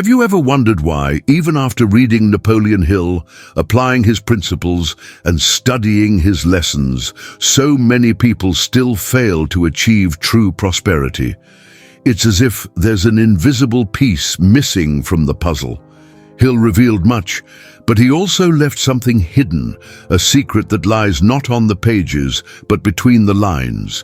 Have you ever wondered why, even after reading Napoleon Hill, applying his principles, and studying his lessons, so many people still fail to achieve true prosperity? It's as if there's an invisible piece missing from the puzzle. Hill revealed much, but he also left something hidden, a secret that lies not on the pages, but between the lines.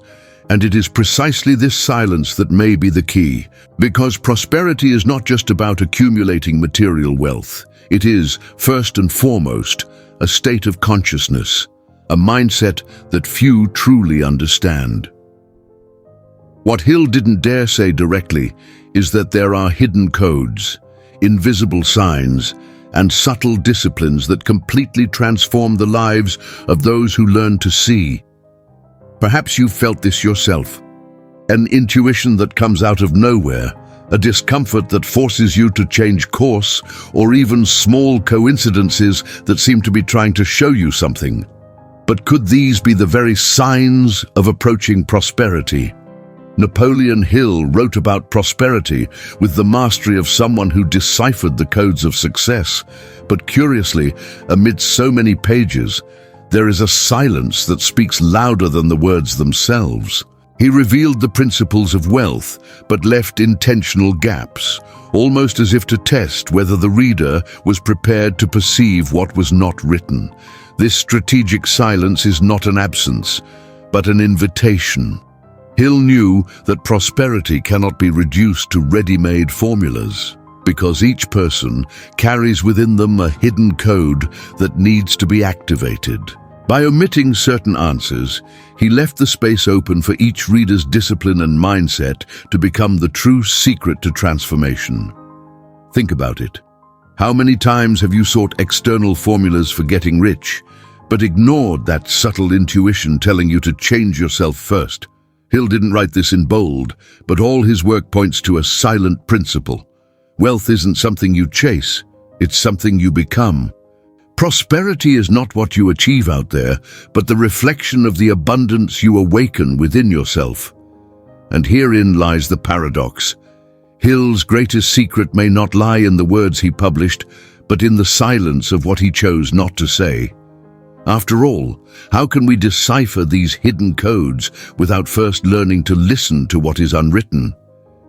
And it is precisely this silence that may be the key, because prosperity is not just about accumulating material wealth. It is, first and foremost, a state of consciousness, a mindset that few truly understand. What Hill didn't dare say directly is that there are hidden codes, invisible signs, and subtle disciplines that completely transform the lives of those who learn to see. Perhaps you've felt this yourself. An intuition that comes out of nowhere, a discomfort that forces you to change course, or even small coincidences that seem to be trying to show you something. But could these be the very signs of approaching prosperity? Napoleon Hill wrote about prosperity with the mastery of someone who deciphered the codes of success. But curiously, amidst so many pages, there is a silence that speaks louder than the words themselves. He revealed the principles of wealth, but left intentional gaps, almost as if to test whether the reader was prepared to perceive what was not written. This strategic silence is not an absence, but an invitation. Hill knew that prosperity cannot be reduced to ready-made formulas, because each person carries within them a hidden code that needs to be activated. By omitting certain answers, he left the space open for each reader's discipline and mindset to become the true secret to transformation. Think about it. How many times have you sought external formulas for getting rich, but ignored that subtle intuition telling you to change yourself first? Hill didn't write this in bold, but all his work points to a silent principle. Wealth isn't something you chase, it's something you become. Prosperity is not what you achieve out there, but the reflection of the abundance you awaken within yourself. And herein lies the paradox. Hill's greatest secret may not lie in the words he published, but in the silence of what he chose not to say. After all, how can we decipher these hidden codes without first learning to listen to what is unwritten?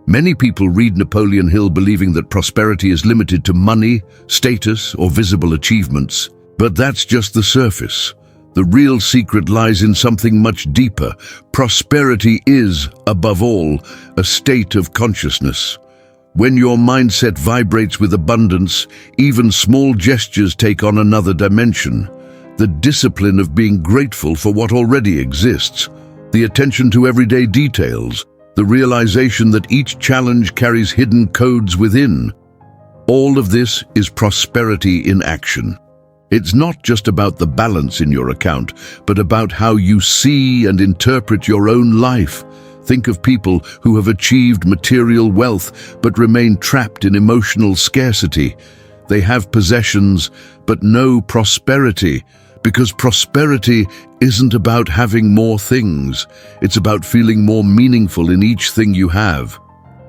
Many people read Napoleon Hill believing that prosperity is limited to money, status, or visible achievements. But that's just the surface. The real secret lies in something much deeper. Prosperity is, above all, a state of consciousness. When your mindset vibrates with abundance, even small gestures take on another dimension. The discipline of being grateful for what already exists, the attention to everyday details, the realization that each challenge carries hidden codes within. All of this is prosperity in action. It's not just about the balance in your account, but about how you see and interpret your own life. Think of people who have achieved material wealth but remain trapped in emotional scarcity. They have possessions, but no prosperity. Because prosperity isn't about having more things, it's about feeling more meaningful in each thing you have.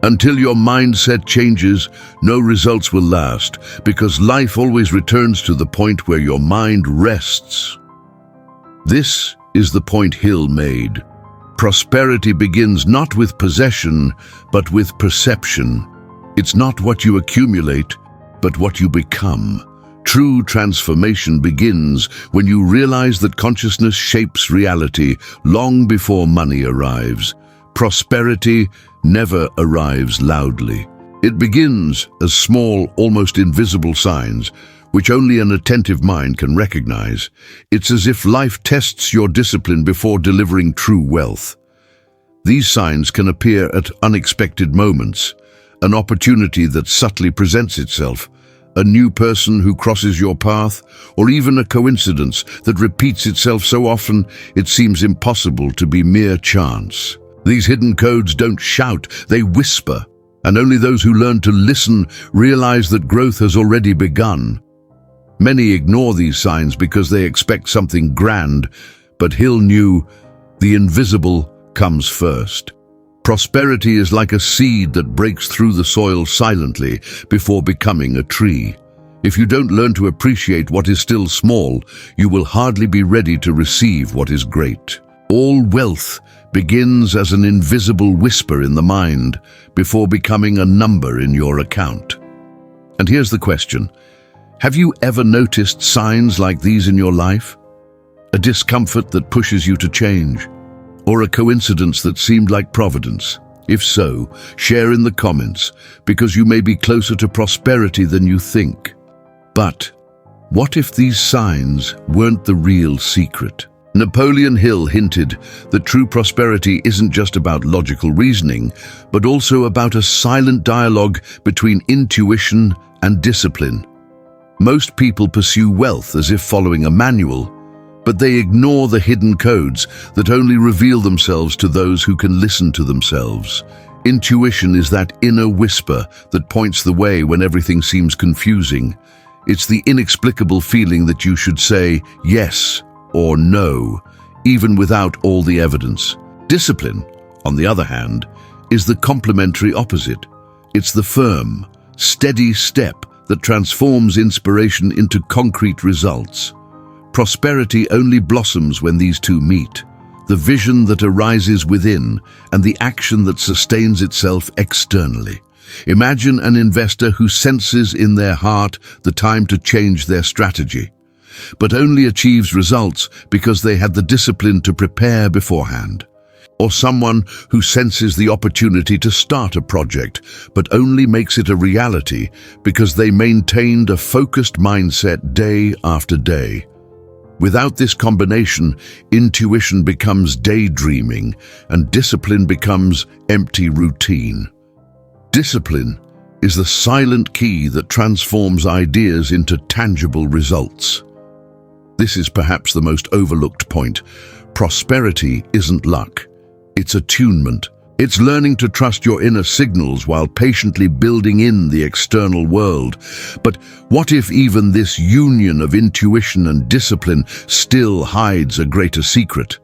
Until your mindset changes, no results will last, because life always returns to the point where your mind rests. This is the point Hill made. Prosperity begins not with possession, but with perception. It's not what you accumulate, but what you become. True transformation begins when you realize that consciousness shapes reality long before money arrives. Prosperity never arrives loudly. It begins as small, almost invisible signs, which only an attentive mind can recognize. It's as if life tests your discipline before delivering true wealth. These signs can appear at unexpected moments, an opportunity that subtly presents itself, a new person who crosses your path, or even a coincidence that repeats itself so often it seems impossible to be mere chance. These hidden codes don't shout, they whisper, and only those who learn to listen realize that growth has already begun. Many ignore these signs because they expect something grand, but Hill knew the invisible comes first. Prosperity is like a seed that breaks through the soil silently before becoming a tree. If you don't learn to appreciate what is still small, you will hardly be ready to receive what is great. All wealth begins as an invisible whisper in the mind before becoming a number in your account. And here's the question. Have you ever noticed signs like these in your life? A discomfort that pushes you to change? Or a coincidence that seemed like providence? If so, share in the comments, because you may be closer to prosperity than you think. But what if these signs weren't the real secret? Napoleon Hill hinted that true prosperity isn't just about logical reasoning, but also about a silent dialogue between intuition and discipline. Most people pursue wealth as if following a manual, but they ignore the hidden codes that only reveal themselves to those who can listen to themselves. Intuition is that inner whisper that points the way when everything seems confusing. It's the inexplicable feeling that you should say yes or no, even without all the evidence. Discipline, on the other hand, is the complementary opposite. It's the firm, steady step that transforms inspiration into concrete results. Prosperity only blossoms when these two meet, the vision that arises within and the action that sustains itself externally. Imagine an investor who senses in their heart the time to change their strategy, but only achieves results because they had the discipline to prepare beforehand. Or someone who senses the opportunity to start a project, but only makes it a reality because they maintained a focused mindset day after day. Without this combination, intuition becomes daydreaming and discipline becomes empty routine. Discipline is the silent key that transforms ideas into tangible results. This is perhaps the most overlooked point. Prosperity isn't luck. It's attunement. It's learning to trust your inner signals while patiently building in the external world. But what if even this union of intuition and discipline still hides a greater secret?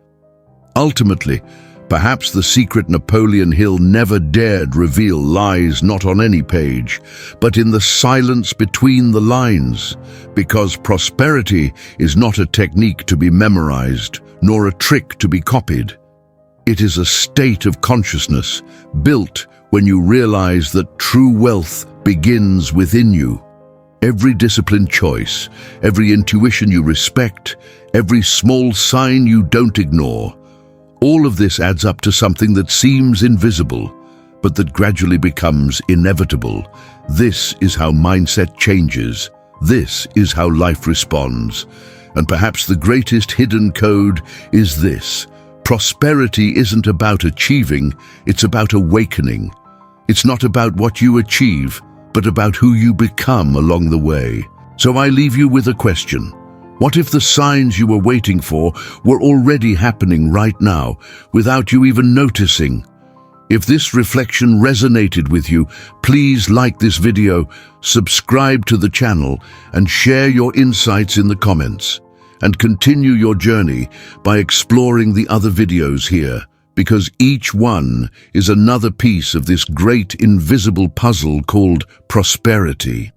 Ultimately, perhaps the secret Napoleon Hill never dared reveal lies not on any page, but in the silence between the lines, because prosperity is not a technique to be memorized, nor a trick to be copied. It is a state of consciousness built when you realize that true wealth begins within you. Every disciplined choice, every intuition you respect, every small sign you don't ignore, all of this adds up to something that seems invisible, but that gradually becomes inevitable. This is how mindset changes. This is how life responds. And perhaps the greatest hidden code is this. Prosperity isn't about achieving, it's about awakening. It's not about what you achieve, but about who you become along the way. So I leave you with a question. What if the signs you were waiting for were already happening right now, without you even noticing? If this reflection resonated with you, please like this video, subscribe to the channel, and share your insights in the comments. And continue your journey by exploring the other videos here, because each one is another piece of this great invisible puzzle called prosperity.